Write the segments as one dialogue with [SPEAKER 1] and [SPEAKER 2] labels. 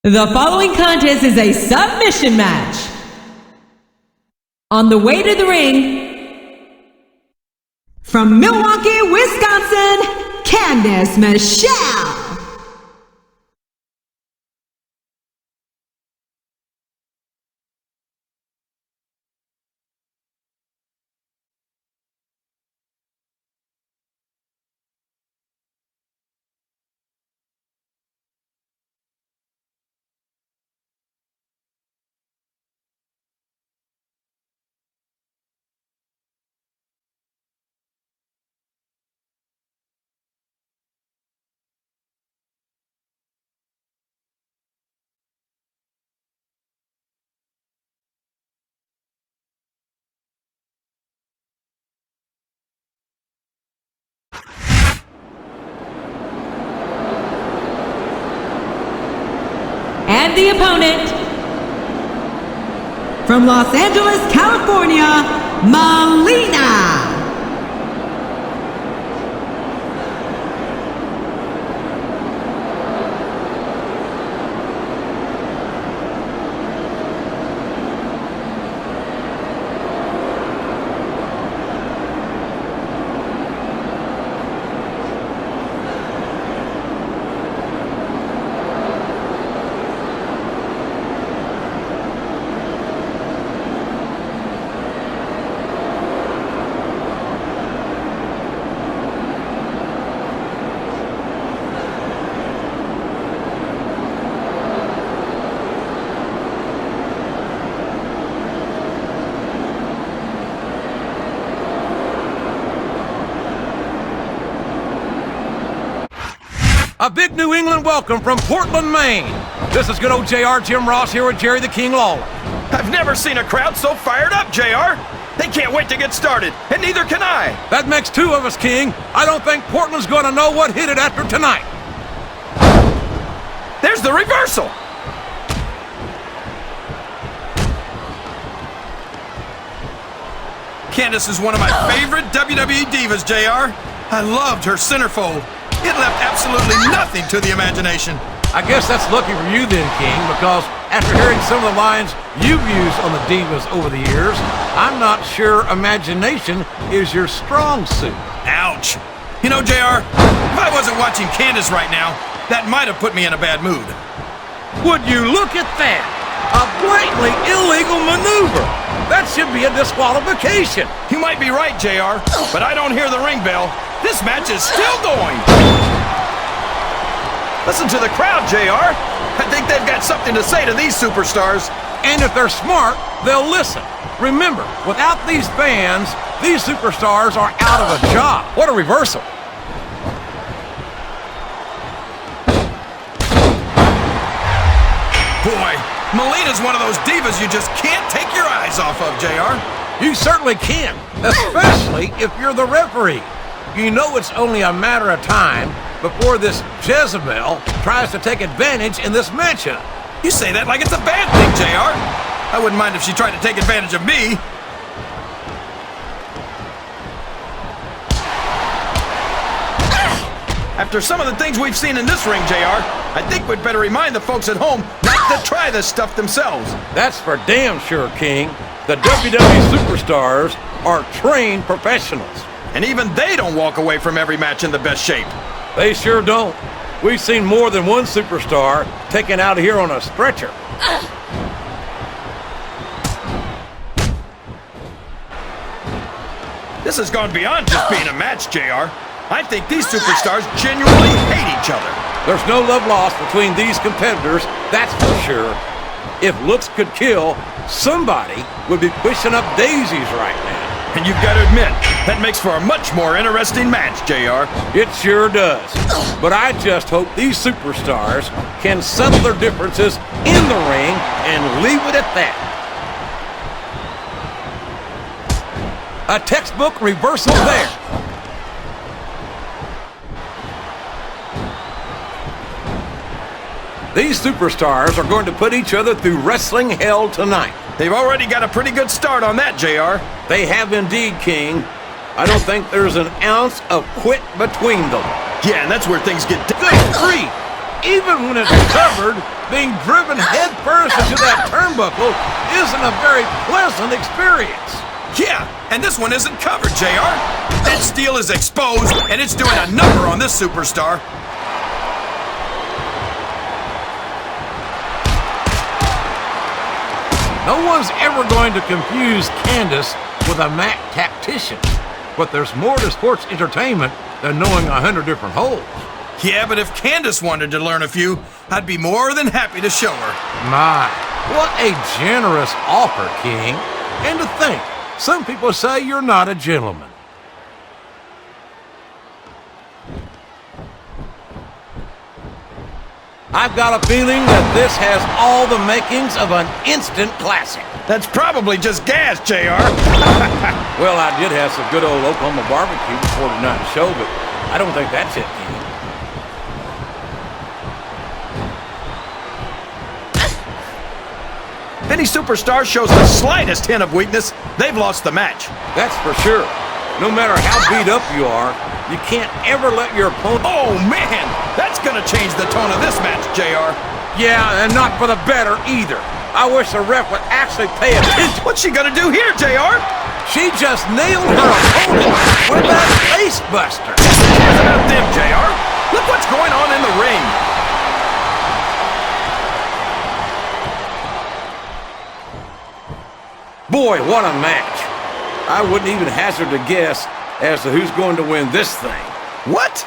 [SPEAKER 1] The following contest is a submission match. On the way to the ring, from Milwaukee, Wisconsin, Candice Michelle. And the opponent, from Los Angeles, California, Melina.
[SPEAKER 2] A big New England welcome from Portland, Maine. This is good old JR Jim Ross here with Jerry the King Lawler.
[SPEAKER 3] I've never seen a crowd so fired up, JR. They can't wait to get started, and neither can I.
[SPEAKER 2] That makes two of us, King. I don't think Portland's going to know what hit it after tonight.
[SPEAKER 3] There's the reversal. Candice is one of my favorite WWE divas, JR. I loved her centerfold. It left absolutely nothing to the imagination.
[SPEAKER 2] I guess that's lucky for you then, King, because after hearing some of the lines you've used on the divas over the years, I'm not sure imagination is your strong suit.
[SPEAKER 3] Ouch. You know, JR, if I wasn't watching Candice right now, that might have put me in a bad mood.
[SPEAKER 2] Would you look at that? A blatantly illegal maneuver. That should be a disqualification.
[SPEAKER 3] You might be right, JR, but I don't hear the ring bell. This match is still going. Listen to the crowd, JR. I think they've got something to say to these superstars.
[SPEAKER 2] And if they're smart, they'll listen. Remember, without these fans, these superstars are out of a job. What a reversal.
[SPEAKER 3] Boy, Melina's one of those divas you just can't take your eyes off of, JR.
[SPEAKER 2] You certainly can, especially if you're the referee. You know it's only a matter of time before this Jezebel tries to take advantage in this matchup.
[SPEAKER 3] You say that like it's a bad thing, JR. I wouldn't mind if she tried to take advantage of me. After some of the things we've seen in this ring, JR, I think we'd better remind the folks at home not to try this stuff themselves.
[SPEAKER 2] That's for damn sure, King. The WWE superstars are trained professionals.
[SPEAKER 3] And even they don't walk away from every match in the best shape.
[SPEAKER 2] They sure don't. We've seen more than one superstar taken out of here on a stretcher.
[SPEAKER 3] This has gone beyond just being a match, JR. I think these superstars genuinely hate each other.
[SPEAKER 2] There's no love lost between these competitors, that's for sure. If looks could kill, somebody would be pushing up daisies right now.
[SPEAKER 3] And you've got to admit, that makes for a much more interesting match, JR.
[SPEAKER 2] It sure does. But I just hope these superstars can settle their differences in the ring and leave it at that. A textbook reversal there. These superstars are going to put each other through wrestling hell tonight.
[SPEAKER 3] They've already got a pretty good start on that, JR.
[SPEAKER 2] They have indeed, King. I don't think there's an ounce of quit between them.
[SPEAKER 3] Yeah, and that's where things get...
[SPEAKER 2] Good grief! Even when it's covered, being driven headfirst into that turnbuckle isn't a very pleasant experience.
[SPEAKER 3] Yeah, and this one isn't covered, JR. That steel is exposed, and it's doing a number on this superstar.
[SPEAKER 2] No one's ever going to confuse Candice with a Mac tactician, but there's more to sports entertainment than knowing 100 different holds.
[SPEAKER 3] Yeah, but if Candice wanted to learn a few, I'd be more than happy to show her.
[SPEAKER 2] My, what a generous offer, King. And to think, some people say you're not a gentleman. I've got a feeling that this has all the makings of an instant classic.
[SPEAKER 3] That's probably just gas, JR.
[SPEAKER 2] Well, I did have some good old Oklahoma barbecue before tonight's show, but I don't think that's it, King.
[SPEAKER 3] If any superstar shows the slightest hint of weakness, they've lost the match.
[SPEAKER 2] That's for sure. No matter how beat up you are, you can't ever let your opponent...
[SPEAKER 3] Oh, man! That's gonna change the tone of this match, JR.
[SPEAKER 2] Yeah, and not for the better either. I wish the ref would actually pay attention.
[SPEAKER 3] What's she gonna do here, JR?
[SPEAKER 2] She just nailed her opponent with that face buster.
[SPEAKER 3] Who cares about them, JR? Look what's going on in the ring.
[SPEAKER 2] Boy, what a match. I wouldn't even hazard a guess as to who's going to win this thing.
[SPEAKER 3] What?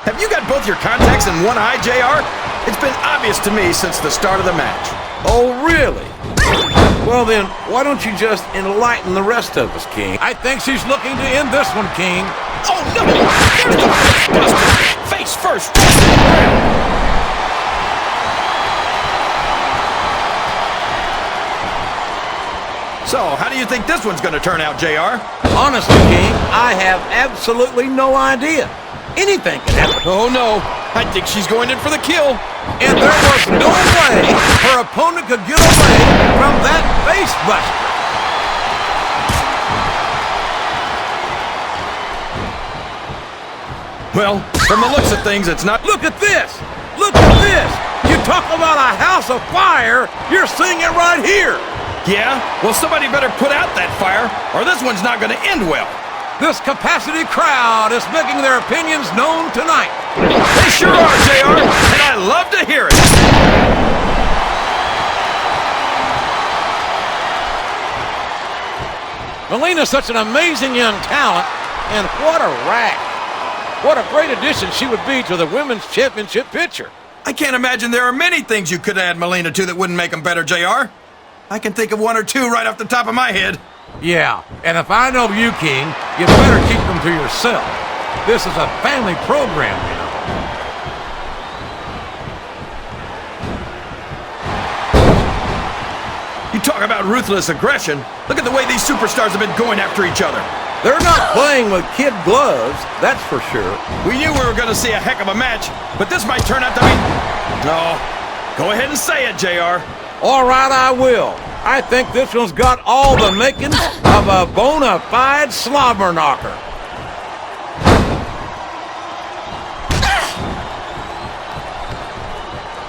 [SPEAKER 3] Have you got both your contacts in one eye, JR? It's been obvious to me since the start of the match.
[SPEAKER 2] Oh, really? Well then, why don't you just enlighten the rest of us, King? I think she's looking to end this one, King.
[SPEAKER 3] Oh, no! There's the face buster! Face first! So, how do you think this one's gonna turn out, JR?
[SPEAKER 2] Honestly, King, I have absolutely no idea. Anything can happen.
[SPEAKER 3] Oh, no. I think she's going in for the kill.
[SPEAKER 2] And there was no way her opponent could get away from that face buster.
[SPEAKER 3] Well, from the looks of things, it's not...
[SPEAKER 2] Look at this! Look at this! You talk about a house of fire, you're seeing it right here!
[SPEAKER 3] Yeah? Well, somebody better put out that fire, or this one's not gonna end well.
[SPEAKER 2] This capacity crowd is making their opinions known tonight.
[SPEAKER 3] They sure are, JR, and I love to hear it.
[SPEAKER 2] Melina's such an amazing young talent, and what a rack. What a great addition she would be to the Women's Championship picture.
[SPEAKER 3] I can't imagine there are many things you could add Melina to that wouldn't make them better, JR. I can think of one or two right off the top of my head.
[SPEAKER 2] Yeah, and if I know you, King, you better keep them to yourself. This is a family program, you know.
[SPEAKER 3] You talk about ruthless aggression. Look at the way these superstars have been going after each other.
[SPEAKER 2] They're not playing with kid gloves, that's for sure.
[SPEAKER 3] We knew we were going to see a heck of a match, but this might turn out to be... No. Go ahead and say it, JR.
[SPEAKER 2] All right, I will. I think this one's got all the makings of a bona fide slobber knocker.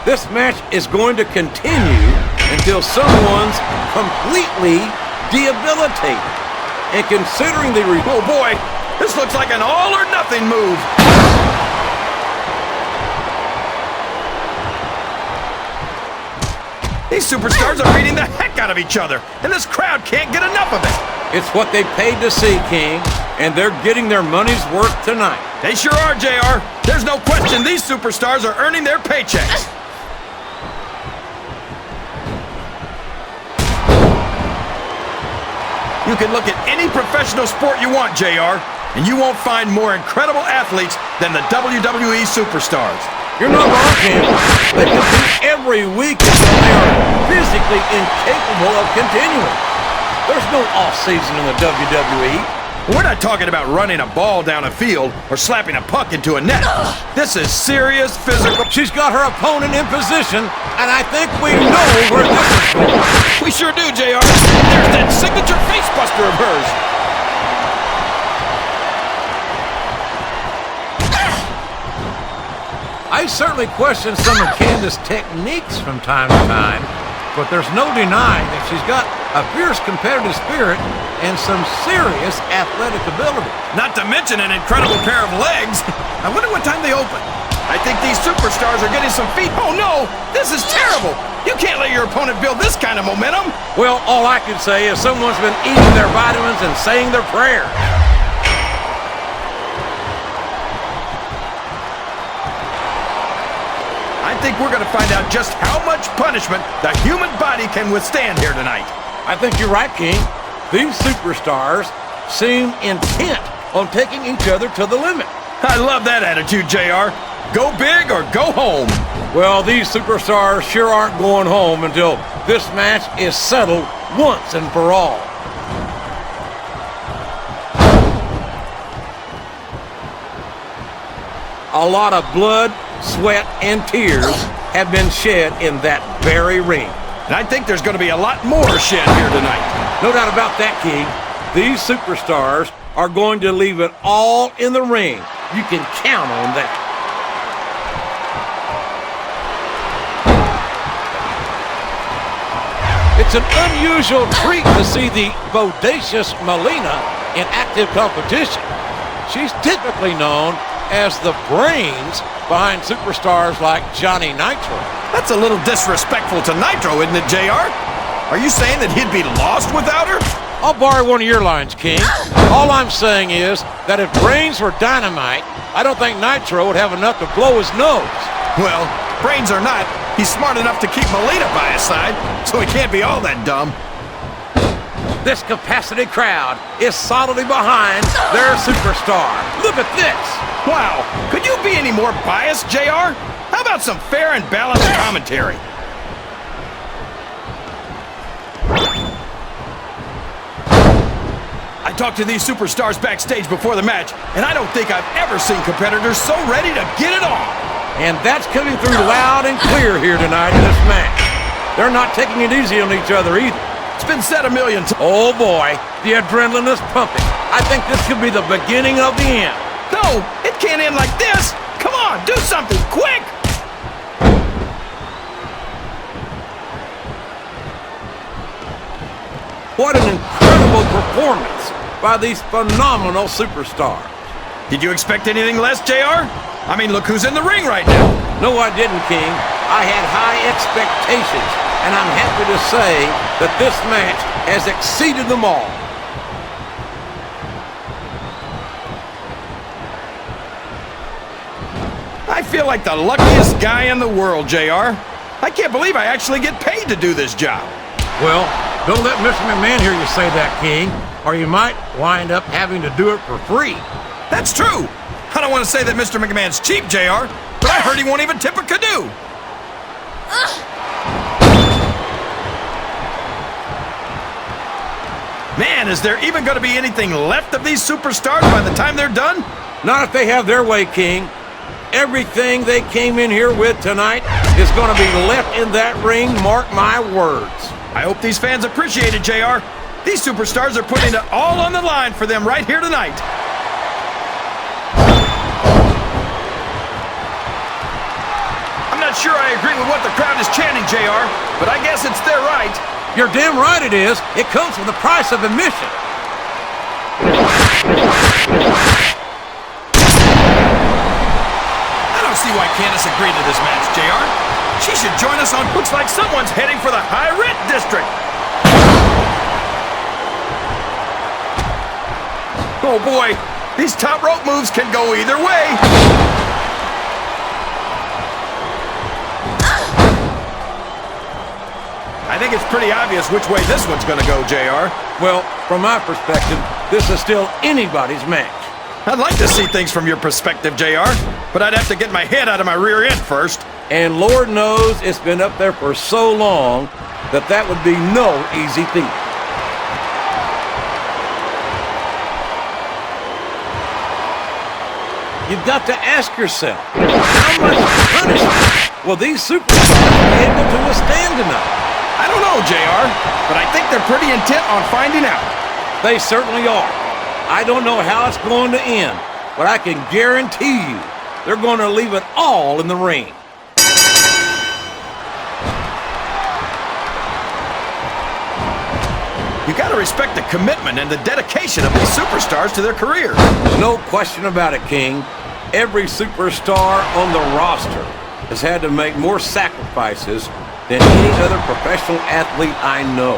[SPEAKER 2] This match is going to continue until someone's completely debilitated. And considering the...
[SPEAKER 3] Oh boy, this looks like an all or nothing move. These superstars are beating the heck out of each other, and this crowd can't get enough of it.
[SPEAKER 2] It's what they paid to see, King, and they're getting their money's worth tonight.
[SPEAKER 3] They sure are, JR. There's no question these superstars are earning their paychecks. You can look at any professional sport you want, JR, and you won't find more incredible athletes than the WWE superstars.
[SPEAKER 2] You're not wrong, King. They compete every week until they are physically incapable of continuing. There's no off-season in the WWE.
[SPEAKER 3] We're not talking about running a ball down a field or slapping a puck into a net. This is serious physical...
[SPEAKER 2] She's got her opponent in position, and I think we know where this is going.
[SPEAKER 3] We sure do, JR. There's that signature face buster of hers.
[SPEAKER 2] I certainly question some of Candice's techniques from time to time, but there's no denying that she's got a fierce competitive spirit and some serious athletic ability.
[SPEAKER 3] Not to mention an incredible pair of legs. I wonder what time they open. I think these superstars are getting some feet. Oh no, this is terrible. You can't let your opponent build this kind of momentum.
[SPEAKER 2] Well, all I can say is someone's been eating their vitamins and saying their prayers.
[SPEAKER 3] I think we're going to find out just how much punishment the human body can withstand here tonight.
[SPEAKER 2] I think you're right, King. These superstars seem intent on taking each other to the limit.
[SPEAKER 3] I love that attitude, JR. Go big or go home.
[SPEAKER 2] Well, these superstars sure aren't going home until this match is settled once and for all. A lot of blood, sweat, and tears have been shed in that very ring.
[SPEAKER 3] And I think there's going to be a lot more shed here tonight.
[SPEAKER 2] No doubt about that, King. These superstars are going to leave it all in the ring. You can count on that. It's an unusual treat to see the bodacious Melina in active competition. She's typically known as the brains behind superstars like Johnny Nitro.
[SPEAKER 3] That's a little disrespectful to Nitro, isn't it, JR? Are you saying that he'd be lost without her?
[SPEAKER 2] I'll borrow one of your lines, King. All I'm saying is that if brains were dynamite, I don't think Nitro would have enough to blow his nose.
[SPEAKER 3] Well, brains or not, he's smart enough to keep Melina by his side, so he can't be all that dumb.
[SPEAKER 2] This capacity crowd is solidly behind their superstar. Look at this.
[SPEAKER 3] Wow, could you be any more biased, JR? How about some fair and balanced commentary? I talked to these superstars backstage before the match, and I don't think I've ever seen competitors so ready to get it on.
[SPEAKER 2] And that's coming through loud and clear here tonight in this match. They're not taking it easy on each other either.
[SPEAKER 3] It's been said a million times.
[SPEAKER 2] Oh boy, the adrenaline is pumping. I think this could be the beginning of the end.
[SPEAKER 3] No, it can't end like this. Come on, do something, quick!
[SPEAKER 2] What an incredible performance by these phenomenal superstars.
[SPEAKER 3] Did you expect anything less, JR? I mean, look who's in the ring right now.
[SPEAKER 2] No, I didn't, King. I had high expectations, and I'm happy to say that this match has exceeded them all.
[SPEAKER 3] I feel like the luckiest guy in the world, JR. I can't believe I actually get paid to do this job.
[SPEAKER 2] Well, don't let Mr. McMahon hear you say that, King, or you might wind up having to do it for free.
[SPEAKER 3] That's true. I don't want to say that Mr. McMahon's cheap, JR, but I heard he won't even tip a canoe. Man, is there even going to be anything left of these superstars by the time they're done?
[SPEAKER 2] Not if they have their way, King. Everything they came in here with tonight is going to be left in that ring, mark my words.
[SPEAKER 3] I hope these fans appreciate it, JR. These superstars are putting it all on the line for them right here tonight. I'm not sure I agree with what the crowd is chanting, JR, but I guess it's their right.
[SPEAKER 2] You're damn right it is. It comes with the price of admission.
[SPEAKER 3] I don't see why Candice agreed to this match, JR. She should join us on... Looks like someone's heading for the high rent district. Oh boy, these top rope moves can go either way. I think it's pretty obvious which way this one's going to go, JR.
[SPEAKER 2] Well, from my perspective, this is still anybody's match.
[SPEAKER 3] I'd like to see things from your perspective, JR, but I'd have to get my head out of my rear end first.
[SPEAKER 2] And Lord knows it's been up there for so long that would be no easy feat. You've got to ask yourself, how much punishment will these superstars be able to withstand tonight?
[SPEAKER 3] I don't know, JR, but I think they're pretty intent on finding out.
[SPEAKER 2] They certainly are. I don't know how it's going to end, but I can guarantee you they're going to leave it all in the ring.
[SPEAKER 3] You got to respect the commitment and the dedication of these superstars to their career.
[SPEAKER 2] No question about it, King. Every superstar on the roster has had to make more sacrifices than any other professional athlete I know.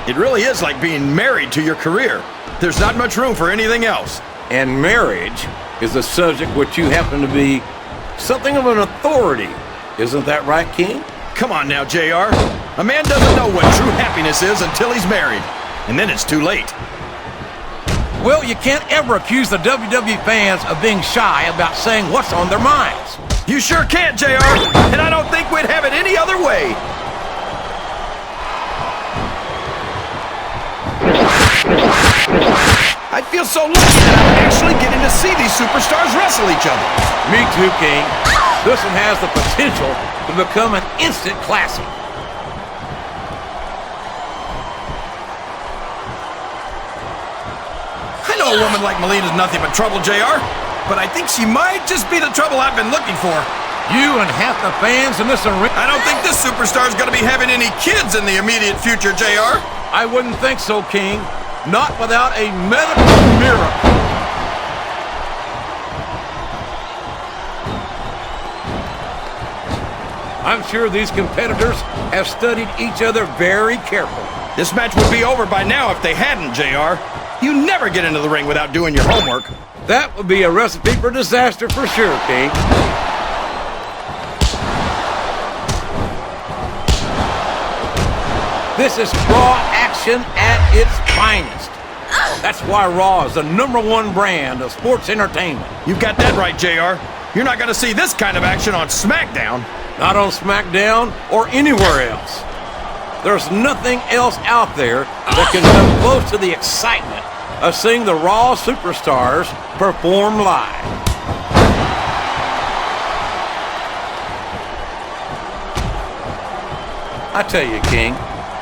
[SPEAKER 3] It really is like being married to your career. There's not much room for anything else.
[SPEAKER 2] And marriage is a subject which you happen to be something of an authority. Isn't that right, King?
[SPEAKER 3] Come on now, JR. A man doesn't know what true happiness is until he's married. And then it's too late.
[SPEAKER 2] Well, you can't ever accuse the WWE fans of being shy about saying what's on their minds.
[SPEAKER 3] You sure can't, JR. And I don't think we'd have it any other way. I feel so lucky that I'm actually getting to see these superstars wrestle each other.
[SPEAKER 2] Me too, King. This one has the potential to become an instant classic.
[SPEAKER 3] I know a woman like Melina's nothing but trouble, JR, but I think she might just be the trouble I've been looking for.
[SPEAKER 2] You and half the fans in this arena.
[SPEAKER 3] I don't think this superstar's gonna be having any kids in the immediate future, JR.
[SPEAKER 2] I wouldn't think so, King. Not without a medical miracle. I'm sure these competitors have studied each other very carefully.
[SPEAKER 3] This match would be over by now if they hadn't, JR. You never get into the ring without doing your homework.
[SPEAKER 2] That would be a recipe for disaster for sure, King. This is Raw action at its finest. That's why Raw is the #1 brand of sports entertainment.
[SPEAKER 3] You've got that right, JR. You're not gonna see this kind of action on SmackDown.
[SPEAKER 2] Not on SmackDown or anywhere else. There's nothing else out there that can come close to the excitement of seeing the Raw superstars perform live. I tell you, King,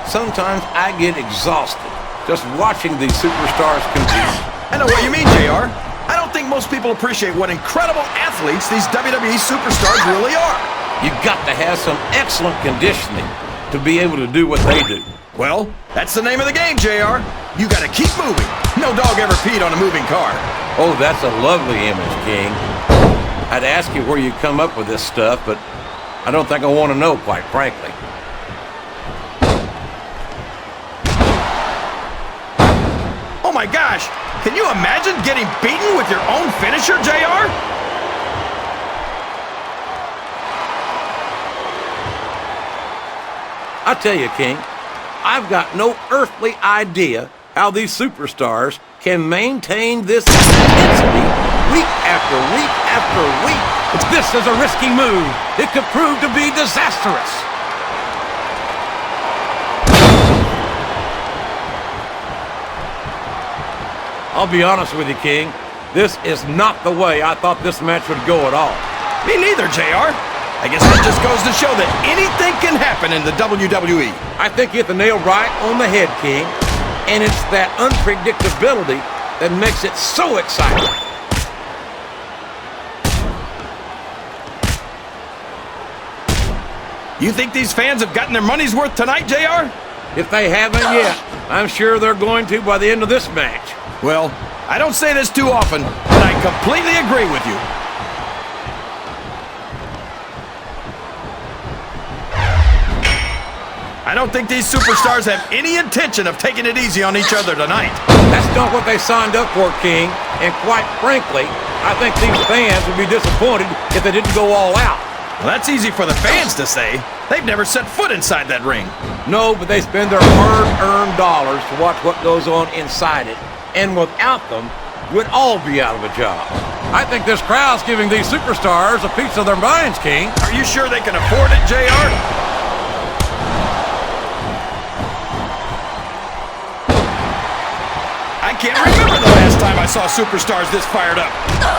[SPEAKER 2] sometimes I get exhausted just watching these superstars compete.
[SPEAKER 3] I know what you mean, JR. I don't think most people appreciate what incredible athletes these WWE superstars really are.
[SPEAKER 2] You've got to have some excellent conditioning to be able to do what they do.
[SPEAKER 3] Well, that's the name of the game, JR. You gotta keep moving. No dog ever peed on a moving car.
[SPEAKER 2] Oh, that's a lovely image, King. I'd ask you where you come up with this stuff, but I don't think I want to know, quite frankly.
[SPEAKER 3] Oh my gosh! Can you imagine getting beaten with your own finisher, JR?
[SPEAKER 2] I tell you, King, I've got no earthly idea how these superstars can maintain this intensity week after week after week. This is a risky move. It could prove to be disastrous. I'll be honest with you, King. This is not the way I thought this match would go at all.
[SPEAKER 3] Me neither, JR. I guess that just goes to show that anything can happen in the WWE.
[SPEAKER 2] I think you hit the nail right on the head, King. And it's that unpredictability that makes it so exciting.
[SPEAKER 3] You think these fans have gotten their money's worth tonight, JR?
[SPEAKER 2] If they haven't yet, I'm sure they're going to by the end of this match.
[SPEAKER 3] Well, I don't say this too often, but I completely agree with you. I don't think these superstars have any intention of taking it easy on each other tonight.
[SPEAKER 2] That's not what they signed up for, King. And quite frankly, I think these fans would be disappointed if they didn't go all out.
[SPEAKER 3] Well, that's easy for the fans to say. They've never set foot inside that ring.
[SPEAKER 2] No, but they spend their hard-earned dollars to watch what goes on inside it. And without them, we'd all be out of a job. I think this crowd's giving these superstars a piece of their minds, King.
[SPEAKER 3] Are you sure they can afford it, JR? I can't remember the last time I saw superstars this fired up.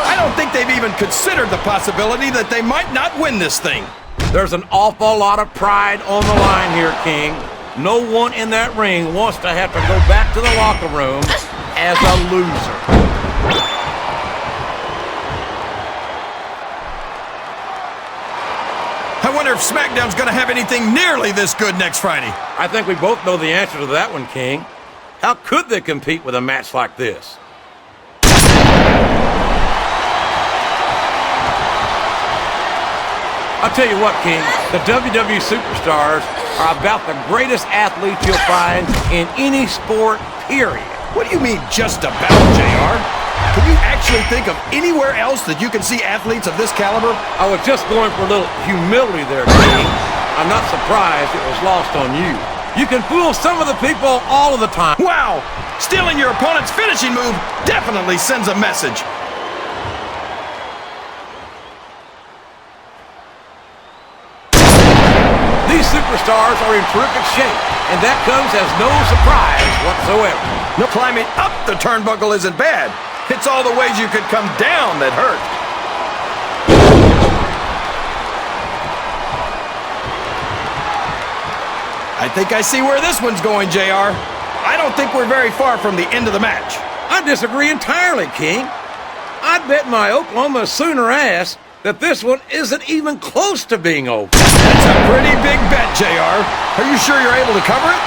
[SPEAKER 3] I don't think they've even considered the possibility that they might not win this thing.
[SPEAKER 2] There's an awful lot of pride on the line here, King. No one in that ring wants to have to go back to the locker room as a loser.
[SPEAKER 3] I wonder if SmackDown's going to have anything nearly this good next Friday.
[SPEAKER 2] I think we both know the answer to that one, King. How could they compete with a match like this? I'll tell you what, King, the WWE Superstars are about the greatest athletes you'll find in any sport, period.
[SPEAKER 3] What do you mean, just about, JR? Can you actually think of anywhere else that you can see athletes of this caliber?
[SPEAKER 2] I was just going for a little humility there, King. I'm not surprised it was lost on you. You can fool some of the people all of the time.
[SPEAKER 3] Wow! Stealing your opponent's finishing move definitely sends a message.
[SPEAKER 2] These superstars are in terrific shape, and that comes as no surprise whatsoever.
[SPEAKER 3] No, climbing up the turnbuckle isn't bad. It's all the ways you could come down that hurt. I think I see where this one's going, JR. I don't think we're very far from the end of the match.
[SPEAKER 2] I disagree entirely, King. I'd bet my Oklahoma Sooner ass that this one isn't even close to being over.
[SPEAKER 3] That's a pretty big bet, JR. Are you sure you're able to cover it?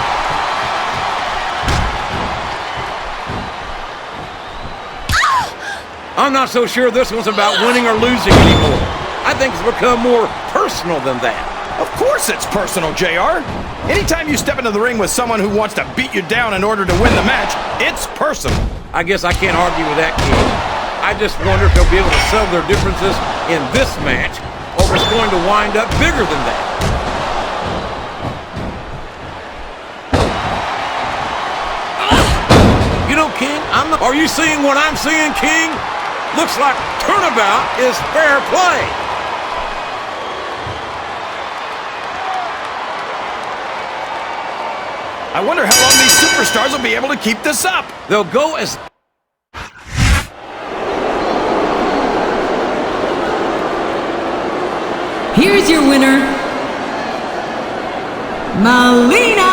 [SPEAKER 2] I'm not so sure this one's about winning or losing anymore. I think it's become more personal than that.
[SPEAKER 3] Of course it's personal, JR. Anytime you step into the ring with someone who wants to beat you down in order to win the match, it's personal.
[SPEAKER 2] I guess I can't argue with that, King. I just wonder if they'll be able to settle their differences in this match, or if it's going to wind up bigger than that. You know, King, are you seeing what I'm seeing, King? Looks like turnabout is fair play.
[SPEAKER 3] I wonder how long these superstars will be able to keep this up.
[SPEAKER 2] They'll go as...
[SPEAKER 1] Here's your winner, Melina.